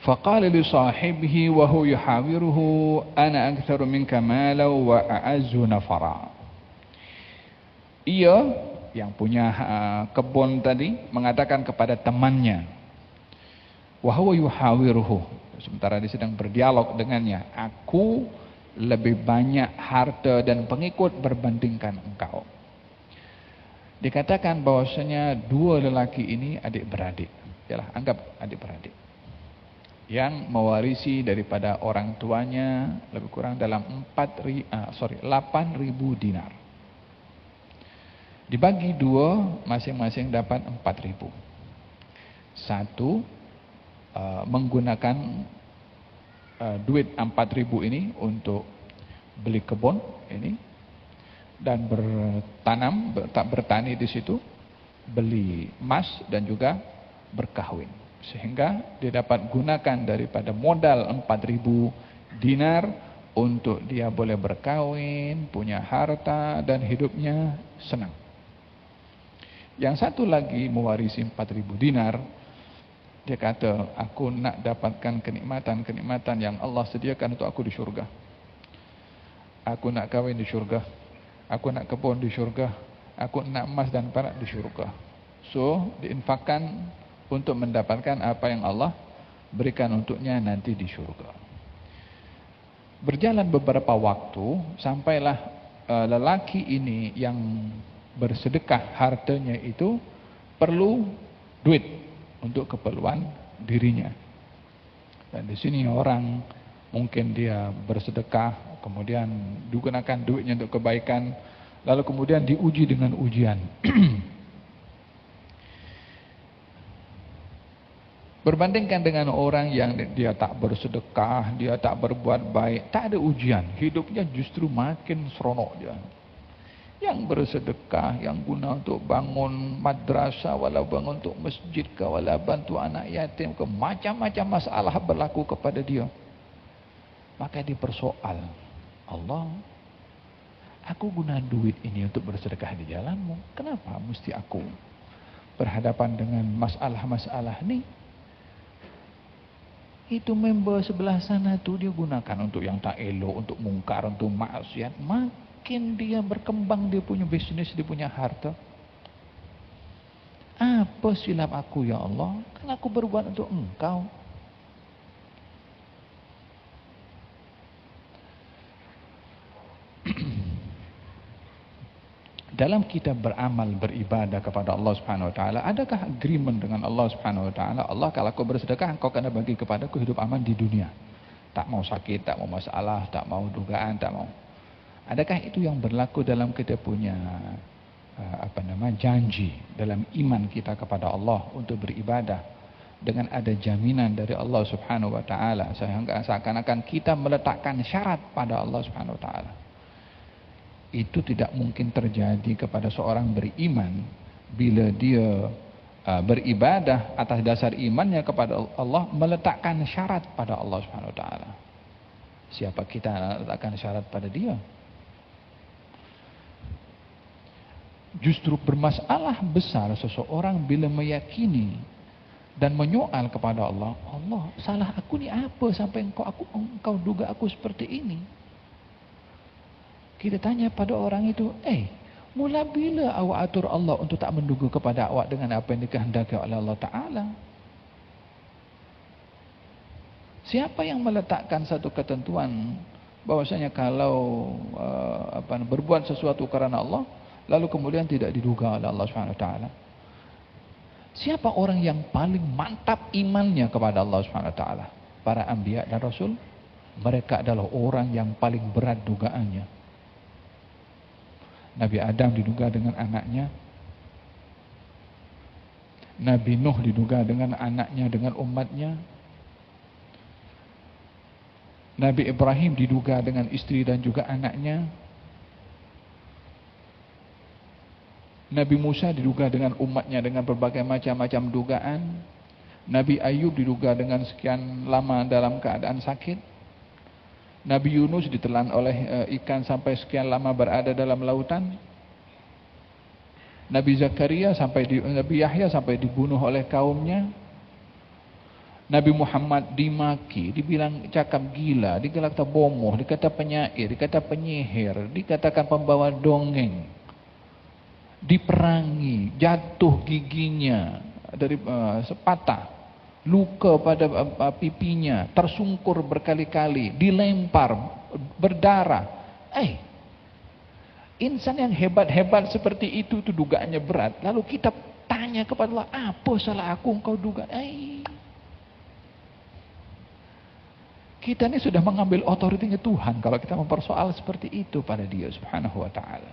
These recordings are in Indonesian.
Faqala li sahibihi wa huwa yuhawiruhu ana aktsaru minka mala wa a'azzu nafara. Ia yang punya kebun tadi mengatakan kepada temannya, wa huwa yuhawiruhu, sementara dia sedang berdialog dengannya, aku lebih banyak harta dan pengikut berbandingkan engkau. Dikatakan bahwasanya dua lelaki ini adik-beradik, yalah anggap adik-beradik, yang mewarisi daripada orang tuanya lebih kurang dalam 8.000 dinar. Dibagi dua, masing-masing dapat 4.000. Satu menggunakan duit 4.000 ini untuk beli kebun ini dan bertani di situ, beli emas dan juga berkahwin, sehingga dia dapat gunakan daripada modal 4.000 dinar untuk dia boleh berkahwin, punya harta dan hidupnya senang. Yang satu lagi mewarisi 4.000 dinar. Dia kata, aku nak dapatkan kenikmatan-kenikmatan yang Allah sediakan untuk aku di syurga. Aku nak kahwin di syurga. Aku nak kebun di syurga. Aku nak emas dan perak di syurga. So, diinfakkan untuk mendapatkan apa yang Allah berikan untuknya nanti di syurga. Berjalan beberapa waktu, sampailah lelaki ini yang bersedekah hartanya itu perlu duit untuk keperluan dirinya. Dan di sini orang mungkin dia bersedekah, kemudian digunakan duitnya untuk kebaikan, lalu kemudian diuji dengan ujian. Berbandingkan dengan orang yang dia tak bersedekah, dia tak berbuat baik, tak ada ujian, hidupnya justru makin seronok dia. Yang bersedekah, yang guna untuk bangun madrasah, walau bangun untuk masjid ke, walau bantu anak yatim ke, macam-macam masalah berlaku kepada dia. Maka dipersoal, Allah, aku guna duit ini untuk bersedekah di jalanmu, kenapa mesti aku berhadapan dengan masalah-masalah ni? Itu member sebelah sana tu dia gunakan untuk yang tak elok, untuk mungkar, untuk maksiat. Makin dia berkembang dia punya bisnis, dia punya harta. Apa silap aku ya Allah? Kan aku berbuat untuk engkau. Dalam kita beramal, beribadah kepada Allah Subhanahu Wa Taala, adakah agreement dengan Allah Subhanahu Wa Taala? Allah, kalau kau bersedekah, engkau akan bagi kepadaku hidup aman di dunia. Tak mau sakit, tak mau masalah, tak mau dugaan, tak mau. Adakah itu yang berlaku dalam kita punya janji dalam iman kita kepada Allah untuk beribadah dengan ada jaminan dari Allah Subhanahu Wa Taala, sehingga seakan-akan kita meletakkan syarat pada Allah Subhanahu Wa Taala? Itu tidak mungkin terjadi kepada seorang beriman bila dia beribadah atas dasar imannya kepada Allah, meletakkan syarat pada Allah Subhanahu Wa Taala. Siapa kita letakkan syarat pada dia? Justru bermasalah besar seseorang bila meyakini dan menyoal kepada Allah, Allah, salah aku ni apa sampai engkau duga aku seperti ini? Kita tanya pada orang itu, mula bila awak atur Allah untuk tak menduga kepada awak dengan apa yang dikehendaki oleh Allah Ta'ala? Siapa yang meletakkan satu ketentuan bahwasanya kalau berbuat sesuatu karena Allah, lalu kemudian tidak diduga oleh Allah Subhanahu Wa Taala? Siapa orang yang paling mantap imannya kepada Allah Subhanahu Wa Taala? Para anbiya dan rasul. Mereka adalah orang yang paling berat dugaannya. Nabi Adam diduga dengan anaknya. Nabi Nuh diduga dengan anaknya, dengan umatnya. Nabi Ibrahim diduga dengan istri dan juga anaknya. Nabi Musa diduga dengan umatnya dengan berbagai macam-macam dugaan. Nabi Ayub diduga dengan sekian lama dalam keadaan sakit. Nabi Yunus ditelan oleh ikan sampai sekian lama berada dalam lautan. Nabi Zakaria Nabi Yahya sampai dibunuh oleh kaumnya. Nabi Muhammad dimaki, dibilang cakap gila, dikata bomoh, dikata penyair, dikata penyihir, dikatakan pembawa dongeng, diperangi, jatuh giginya dari sepatah, luka pada pipinya, tersungkur berkali-kali, dilempar, berdarah. Insan yang hebat-hebat seperti itu dugaannya berat. Lalu kita tanya kepada Allah, apa salah aku engkau duga? Kita ini sudah mengambil otoritinya Tuhan kalau kita mempersoal seperti itu pada Dia Subhanahu wa taala.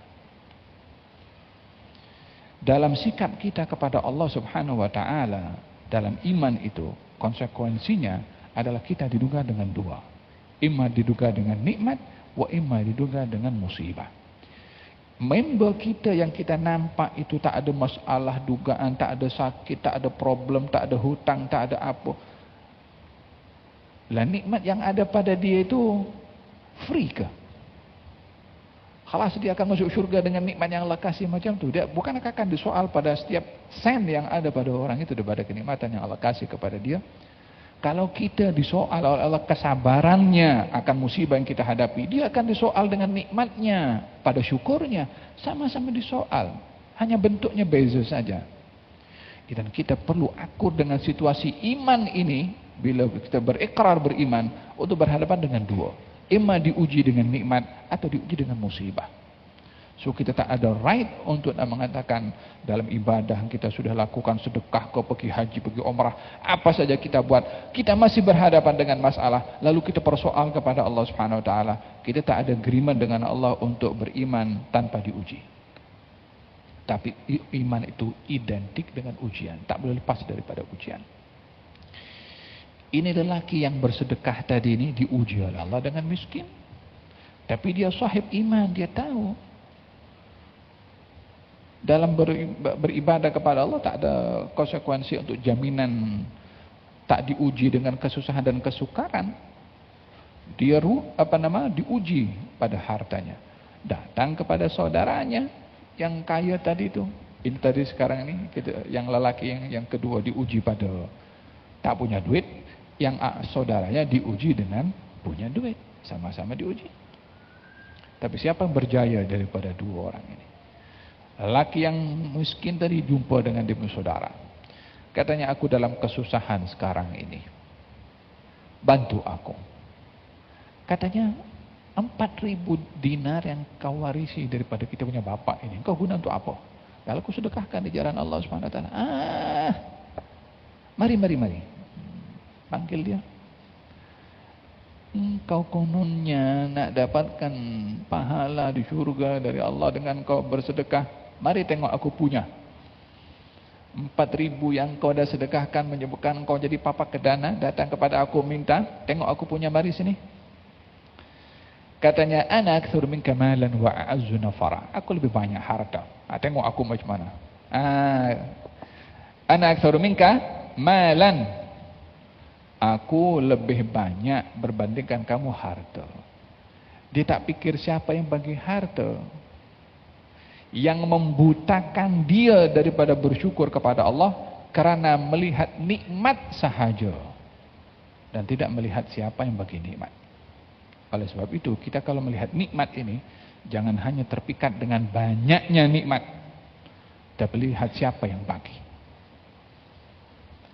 Dalam sikap kita kepada Allah Subhanahu wa taala, dalam iman itu, konsekuensinya adalah kita diduga dengan dua. Imma diduga dengan nikmat, wa imma diduga dengan musibah. Member kita yang kita nampak itu tak ada masalah, dugaan, tak ada sakit, tak ada problem, tak ada hutang, tak ada apa. Lah nikmat yang ada pada dia itu free ke? Khalas dia akan masuk syurga dengan nikmat yang Allah kasih macam tu. Dia bukan akan disoal pada setiap sen yang ada pada orang itu daripada kenikmatan yang Allah kasih kepada dia. Kalau kita disoal oleh Allah kesabarannya akan musibah yang kita hadapi, dia akan disoal dengan nikmatnya pada syukurnya, sama-sama disoal. Hanya bentuknya beza saja. Dan kita perlu akur dengan situasi iman ini. Bila kita berikrar beriman, untuk berhadapan dengan dua. Imma diuji dengan nikmat atau diuji dengan musibah. So kita tak ada right untuk mengatakan dalam ibadah kita sudah lakukan sedekah, kau pergi haji, pergi umrah, apa saja kita buat, kita masih berhadapan dengan masalah, lalu kita persoal kepada Allah Subhanahu wa taala. Kita tak ada agreement dengan Allah untuk beriman tanpa diuji. Tapi iman itu identik dengan ujian, tak boleh lepas daripada ujian. Ini lelaki yang bersedekah tadi ini diuji oleh Allah dengan miskin. Tapi dia sahib iman, dia tahu. Dalam beribadah kepada Allah tak ada konsekuensi untuk jaminan tak diuji dengan kesusahan dan kesukaran. Dia diuji pada hartanya. Datang kepada saudaranya yang kaya tadi itu. Ini tadi sekarang ini yang lelaki yang kedua diuji pada tak punya duit. Yang saudaranya diuji dengan punya duit, sama-sama diuji. Tapi siapa yang berjaya daripada dua orang ini? Lelaki yang miskin tadi jumpa dengan dia punya saudara. Katanya, aku dalam kesusahan sekarang ini, bantu aku. Katanya, 4.000 dinar yang kau warisi daripada kita punya bapak ini, kau guna untuk apa? Kalau aku sedekahkan di jalan Allah Subhanahu wa taala. Mari. Panggil dia. Engkau kononnya nak dapatkan pahala di syurga dari Allah dengan kau bersedekah. Mari tengok aku punya. 4.000 yang kau dah sedekahkan menyebabkan kau jadi papa kedana, datang kepada aku minta, tengok aku punya, mari sini. Katanya, ana aktsur minka malan wa a'azzu nafara. Aku lebih banyak harta. Tengok aku macam mana. Ana aktsur minka malan. Aku lebih banyak berbandingkan kamu harta. Dia tak pikir siapa yang bagi harta. Yang membutakan dia daripada bersyukur kepada Allah karena melihat nikmat sahaja. Dan tidak melihat siapa yang bagi nikmat. Oleh sebab itu, kita kalau melihat nikmat ini, jangan hanya terpikat dengan banyaknya nikmat. Tapi lihat siapa yang bagi.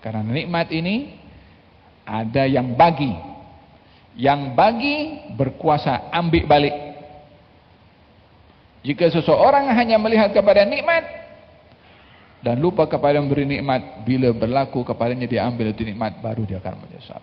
Karena nikmat ini ada yang bagi. Yang bagi berkuasa ambil balik. Jika seseorang hanya melihat kepada nikmat dan lupa kepada memberi nikmat, bila berlaku kepadanya dia ambil itu nikmat, baru dia akan menyesal.